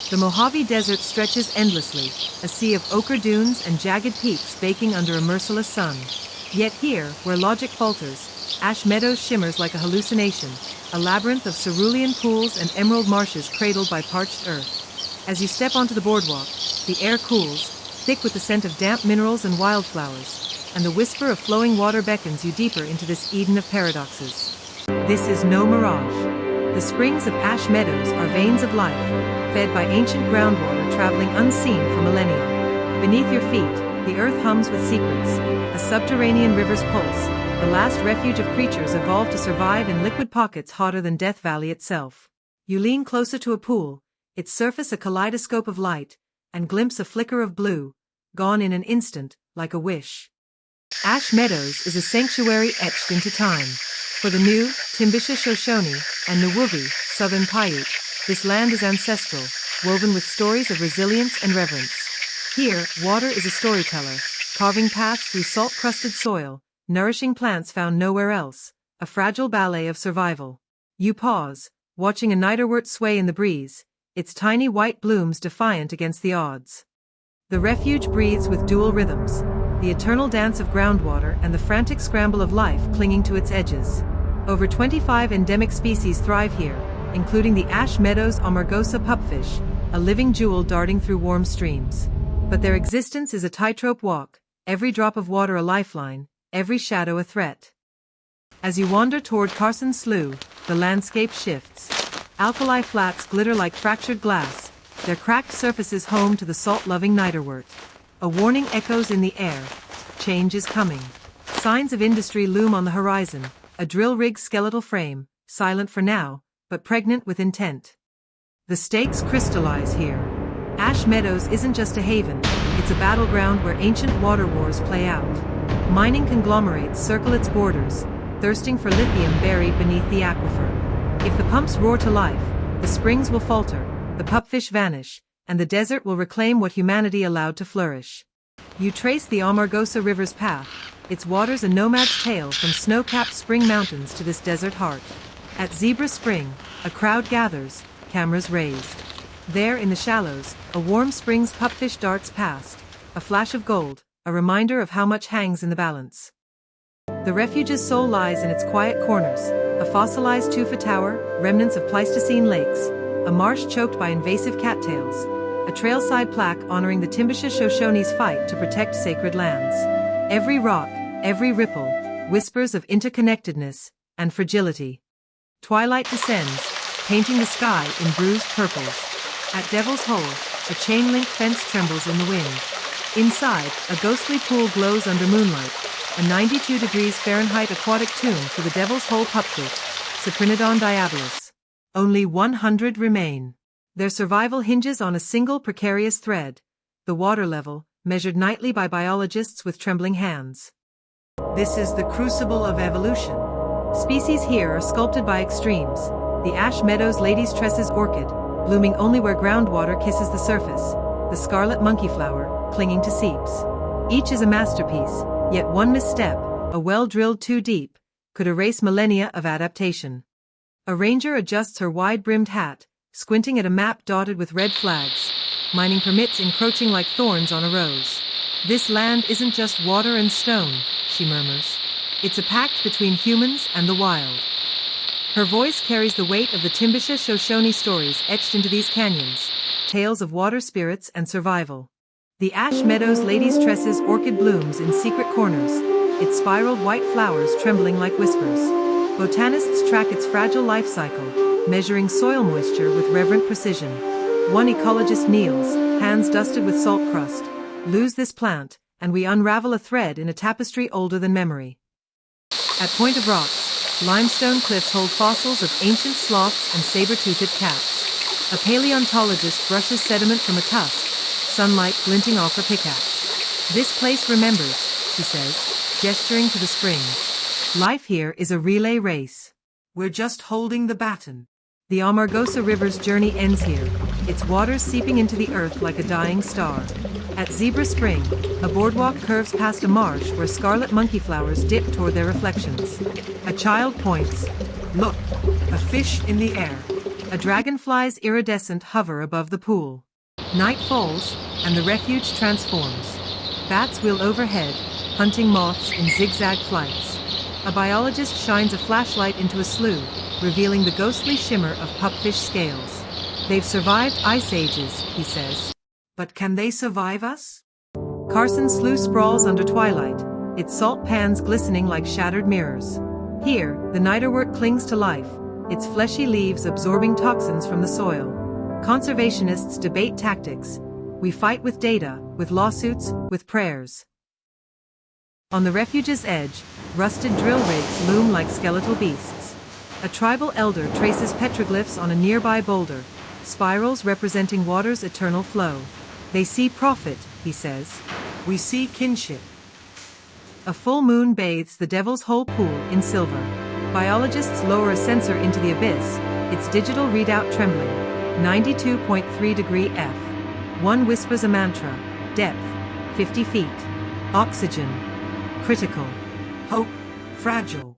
The Mojave Desert stretches endlessly, a sea of ochre dunes and jagged peaks baking under a merciless sun. Yet here, where logic falters, Ash Meadows shimmers like a hallucination, a labyrinth of cerulean pools and emerald marshes cradled by parched earth. As you step onto the boardwalk, the air cools, thick with the scent of damp minerals and wildflowers, and the whisper of flowing water beckons you deeper into this Eden of paradoxes. This is no mirage. The springs of Ash Meadows are veins of life, fed by ancient groundwater traveling unseen for millennia. Beneath your feet, the earth hums with secrets, a subterranean river's pulse, the last refuge of creatures evolved to survive in liquid pockets hotter than Death Valley itself. You lean closer to a pool, its surface a kaleidoscope of light, and glimpse a flicker of blue, gone in an instant, like a wish. Ash Meadows is a sanctuary etched into time. For the new, Timbisha Shoshone, and Nwuvi, Southern Paiute, this land is ancestral, woven with stories of resilience and reverence. Here, water is a storyteller, carving paths through salt-crusted soil, nourishing plants found nowhere else, a fragile ballet of survival. You pause, watching a niterwort sway in the breeze, its tiny white blooms defiant against the odds. The refuge breathes with dual rhythms, the eternal dance of groundwater and the frantic scramble of life clinging to its edges. Over 25 endemic species thrive here, including the Ash Meadows Amargosa pupfish, a living jewel darting through warm streams. But their existence is a tightrope walk, every drop of water a lifeline, every shadow a threat. As you wander toward Carson Slough, the landscape shifts. Alkali flats glitter like fractured glass, their cracked surfaces home to the salt-loving niterwort. A warning echoes in the air. Change is coming. Signs of industry loom on the horizon, a drill rig's skeletal frame, silent for now, but pregnant with intent. The stakes crystallize here. Ash Meadows isn't just a haven, it's a battleground where ancient water wars play out. Mining conglomerates circle its borders, thirsting for lithium buried beneath the aquifer. If the pumps roar to life, the springs will falter, the pupfish vanish, and the desert will reclaim what humanity allowed to flourish. You trace the Amargosa River's path, its waters a nomad's tale from snow-capped spring mountains to this desert heart. At Zebra Spring, a crowd gathers, cameras raised. There in the shallows, a warm spring's pupfish darts past, a flash of gold, a reminder of how much hangs in the balance. The refuge's soul lies in its quiet corners, a fossilized tufa tower, remnants of Pleistocene lakes, a marsh choked by invasive cattails, a trailside plaque honoring the Timbisha Shoshone's fight to protect sacred lands. Every rock, every ripple, whispers of interconnectedness and fragility. Twilight descends, painting the sky in bruised purples. At Devil's Hole, a chain-link fence trembles in the wind. Inside, a ghostly pool glows under moonlight, a 92 degrees Fahrenheit aquatic tomb for the Devil's Hole pupfish, Cyprinodon diabolus. Only 100 remain. Their survival hinges on a single precarious thread, the water level, measured nightly by biologists with trembling hands. This is the crucible of evolution. Species here are sculpted by extremes, the Ash Meadows lady's tresses orchid, blooming only where groundwater kisses the surface, the scarlet monkeyflower, clinging to seeps. Each is a masterpiece, yet one misstep, a well drilled too deep, could erase millennia of adaptation. A ranger adjusts her wide-brimmed hat, squinting at a map dotted with red flags, mining permits encroaching like thorns on a rose. This land isn't just water and stone, she murmurs. It's a pact between humans and the wild. Her voice carries the weight of the Timbisha Shoshone stories etched into these canyons, tales of water spirits and survival. The Ash Meadows lady's tresses orchid blooms in secret corners, its spiraled white flowers trembling like whispers. Botanists track its fragile life cycle, measuring soil moisture with reverent precision. One ecologist kneels, hands dusted with salt crust. Lose this plant, and we unravel a thread in a tapestry older than memory. At Point of Rocks, limestone cliffs hold fossils of ancient sloths and saber-toothed cats. A paleontologist brushes sediment from a tusk, sunlight glinting off her pickaxe. This place remembers, she says, gesturing to the springs. Life here is a relay race. We're just holding the baton. The Amargosa River's journey ends here, its waters seeping into the earth like a dying star. At Zebra Spring, a boardwalk curves past a marsh where scarlet monkeyflowers dip toward their reflections. A child points. Look, a fish in the air. A dragonfly's iridescent hover above the pool. Night falls, and the refuge transforms. Bats wheel overhead, hunting moths in zigzag flights. A biologist shines a flashlight into a slough, revealing the ghostly shimmer of pupfish scales. They've survived ice ages, he says. But can they survive us? Carson's slough sprawls under twilight, its salt pans glistening like shattered mirrors. Here, the niterwort clings to life, its fleshy leaves absorbing toxins from the soil. Conservationists debate tactics. We fight with data, with lawsuits, with prayers. On the refuge's edge, rusted drill rigs loom like skeletal beasts. A tribal elder traces petroglyphs on a nearby boulder, spirals representing water's eternal flow. They see prophet, he says. We see kinship. A full moon bathes the Devil's Hole pool in silver. Biologists lower a sensor into the abyss, its digital readout trembling. 92.3 degree F. One whispers a mantra. Depth. 50 feet. Oxygen. Critical. Hope. Fragile.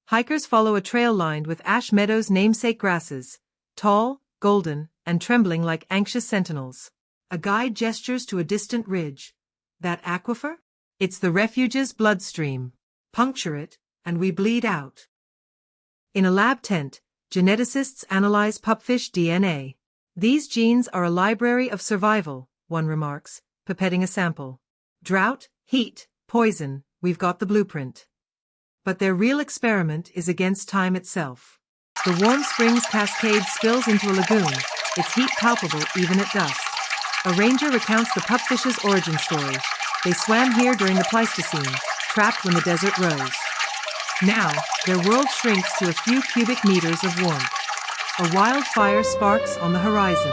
Hikers follow a trail lined with Ash Meadows' namesake grasses. Tall, golden, and trembling like anxious sentinels. A guide gestures to a distant ridge. That aquifer? It's the refuge's bloodstream. Puncture it, and we bleed out. In a lab tent, geneticists analyze pupfish DNA. These genes are a library of survival, one remarks, pipetting a sample. Drought, heat, poison, we've got the blueprint. But their real experiment is against time itself. The warm spring's cascade spills into a lagoon, its heat palpable even at dusk. A ranger recounts the pupfish's origin story. They swam here during the Pleistocene, trapped when the desert rose. Now, their world shrinks to a few cubic meters of warmth. A wildfire sparks on the horizon.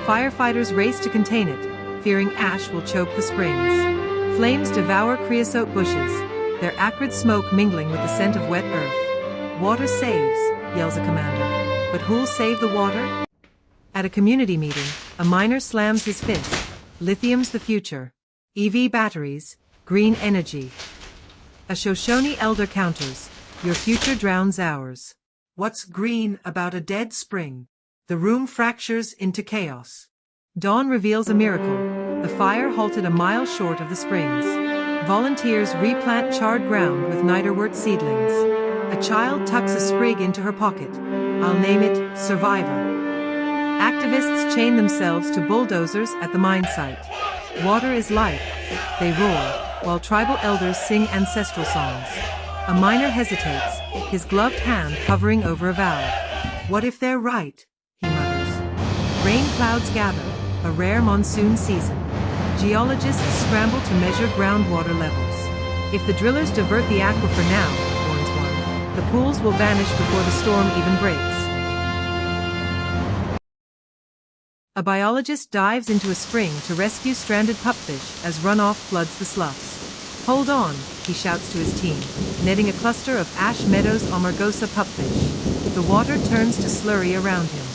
Firefighters race to contain it, fearing ash will choke the springs. Flames devour creosote bushes, their acrid smoke mingling with the scent of wet earth. Water saves, yells a commander. But who'll save the water? At a community meeting, a miner slams his fist. Lithium's the future. EV batteries, green energy. A Shoshone elder counters. Your future drowns ours. What's green about a dead spring? The room fractures into chaos. Dawn reveals a miracle. The fire halted a mile short of the springs. Volunteers replant charred ground with niterwort seedlings. A child tucks a sprig into her pocket. I'll name it Survivor. Activists chain themselves to bulldozers at the mine site. Water is life, they roar, while tribal elders sing ancestral songs. A miner hesitates, his gloved hand hovering over a valve. What if they're right? He mutters. Rain clouds gather, a rare monsoon season. Geologists scramble to measure groundwater levels. If the drillers divert the aquifer now, warns one, the pools will vanish before the storm even breaks. A biologist dives into a spring to rescue stranded pupfish as runoff floods the sloughs. Hold on, he shouts to his team, netting a cluster of Ash Meadows Amargosa pupfish. The water turns to slurry around him.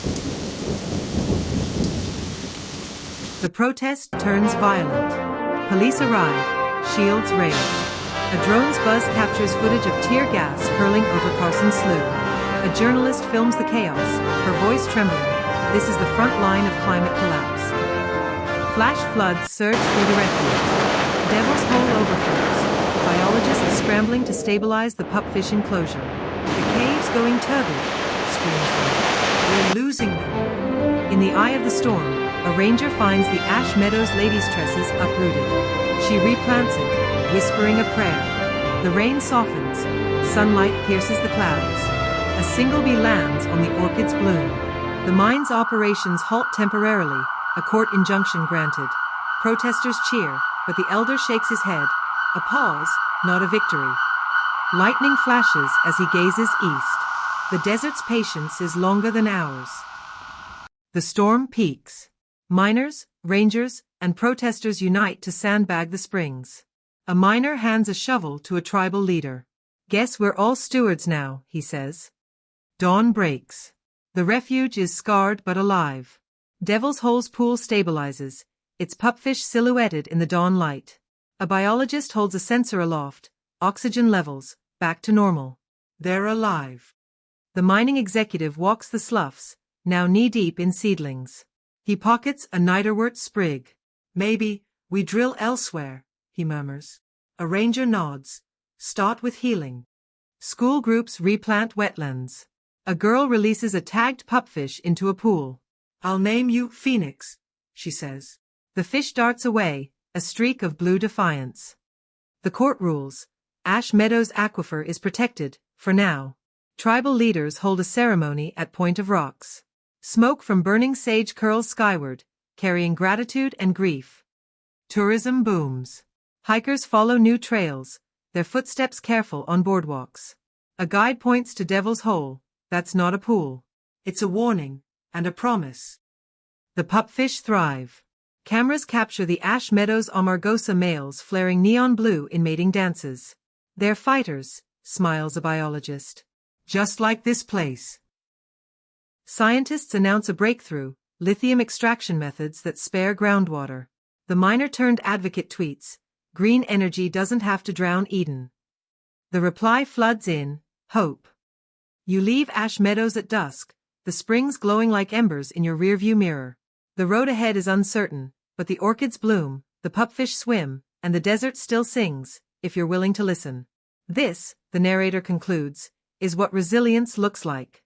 The protest turns violent. Police arrive, shields raised. A drone's buzz captures footage of tear gas curling over Carson's slough. A journalist films the chaos, her voice trembling. This is the front line of climate collapse. Flash floods surge through the refuge. Devil's Hole overflows. Biologists scrambling to stabilize the pupfish enclosure. The cave's going turbid, screams one. We're losing them. In the eye of the storm, a ranger finds the Ash Meadows lady's tresses uprooted. She replants it, whispering a prayer. The rain softens. Sunlight pierces the clouds. A single bee lands on the orchid's bloom. The mine's operations halt temporarily, a court injunction granted. Protesters cheer, but the elder shakes his head. A pause, not a victory. Lightning flashes as he gazes east. The desert's patience is longer than ours. The storm peaks. Miners, rangers, and protesters unite to sandbag the springs. A miner hands a shovel to a tribal leader. Guess we're all stewards now, he says. Dawn breaks. The refuge is scarred but alive. Devil's Hole's pool stabilizes, its pupfish silhouetted in the dawn light. A biologist holds a sensor aloft, oxygen levels, back to normal. They're alive. The mining executive walks the sloughs, now knee-deep in seedlings. He pockets a niderwort sprig. Maybe we drill elsewhere, he murmurs. A ranger nods. Start with healing. School groups replant wetlands. A girl releases a tagged pupfish into a pool. I'll name you Phoenix, she says. The fish darts away, a streak of blue defiance. The court rules. Ash Meadows aquifer is protected, for now. Tribal leaders hold a ceremony at Point of Rocks. Smoke from burning sage curls skyward, carrying gratitude and grief. Tourism booms. Hikers follow new trails, their footsteps careful on boardwalks. A guide points to Devil's Hole. That's not a pool. It's a warning, and a promise. The pupfish thrive. Cameras capture the Ash Meadows Amargosa males flaring neon blue in mating dances. They're fighters, smiles a biologist. Just like this place. Scientists announce a breakthrough, lithium extraction methods that spare groundwater. The miner-turned-advocate tweets, green energy doesn't have to drown Eden. The reply floods in, hope. You leave Ash Meadows at dusk, the springs glowing like embers in your rearview mirror. The road ahead is uncertain, but the orchids bloom, the pupfish swim, and the desert still sings, if you're willing to listen. This, the narrator concludes, is what resilience looks like.